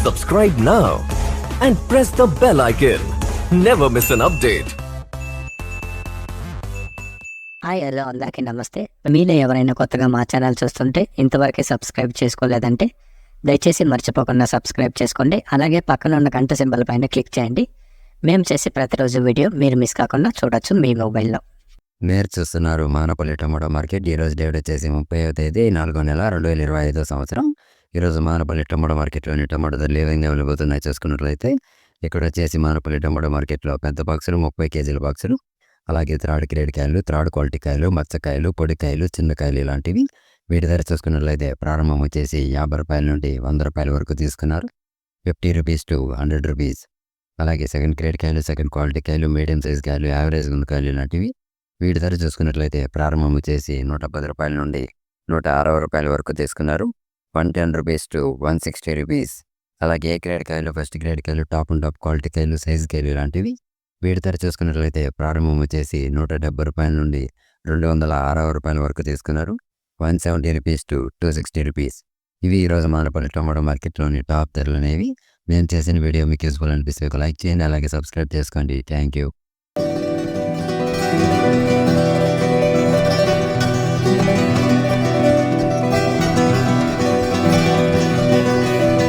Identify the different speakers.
Speaker 1: Subscribe now and press the bell icon. Never miss an update.
Speaker 2: Hi hello అందరికీ నమస్తే. మీలో ఎవరైనా కొత్తగా మా ఛానల్ చూస్తుంటే ఇంతవరకు సబ్స్క్రైబ్ చేసుకోలేదంటే దయచేసి మర్చిపోకుండా సబ్స్క్రైబ్ చేసుకోండి. అలాగే పక్కన ఉన్న గంట సింబల్ పైన క్లిక్ చేయండి. మేము చేసే ప్రతిరోజు వీడియో మీరు మిస్ కాకుండా చూడొచ్చు మీ మొబైల్లో.
Speaker 3: మీరు చూస్తున్నారు మానపల్లి టమాటో మార్కెట్. ఈరోజు డేట్ వచ్చేసి 30వ తేదీ 4వ నెల 2025 సంవత్సరం. ఈరోజు మానపల్లి టమాటో మార్కెట్లోని టమాటో ధరలు ఏ విధంగా వెళ్ళబోతున్నాయి చూసుకున్నట్లయితే ఇక్కడ వచ్చేసి మానపల్లి టమాటో మార్కెట్లో పెద్ద బాక్సులు 30 కేజీల బాక్సులు, అలాగే త్రాడ్ గ్రేడ్ కాయలు, త్రాడ్ క్వాలిటీ కాయలు, మచ్చకాయలు, పొడికాయలు, చిన్నకాయలు ఇలాంటివి. వీటి ధర చూసుకున్నట్లయితే ప్రారంభం వచ్చేసి 50 రూపాయల నుండి 100 రూపాయల వరకు తీసుకున్నారు. 50 రూపీస్ టు 100 రూపీస్. అలాగే సెకండ్ గ్రేడ్ కాయలు, సెకండ్ క్వాలిటీ కాయలు, మీడియం సైజ్ కాయలు, యావరేజ్ గుంతకాయలు ఇలాంటివి. వీటి ధర చూసుకున్నట్లయితే ప్రారంభం వచ్చేసి 110 రూపాయల నుండి 160 రూపాయల వరకు తీసుకున్నారు. 110 రూపీస్ టు 160 రూపీస్. అలాగే ఏ గ్రేడ్ కాయలు, ఫస్ట్ గ్రేడ్ కాయలు, టాప్ అండ్ టాప్ క్వాలిటీ కాయలు, సైజ్ కాయలు ఇలాంటివి. వీటి ధర చూసుకున్నట్లయితే ప్రారంభం వచ్చేసి 170 రూపాయల నుండి 260 రూపాయల వరకు తీసుకున్నారు. 170 రూపీస్ టు 260 రూపీస్. ఇవి ఈరోజు మానపల్లి టమాటో మార్కెట్లోని టాప్ ధరలు అనేవి. మేము చేసిన వీడియో మీకు యూస్ఫుల్ అనిపిస్తే ఒక లైక్ చేయండి, అలాగే సబ్స్క్రైబ్ చేసుకోండి. Thank you.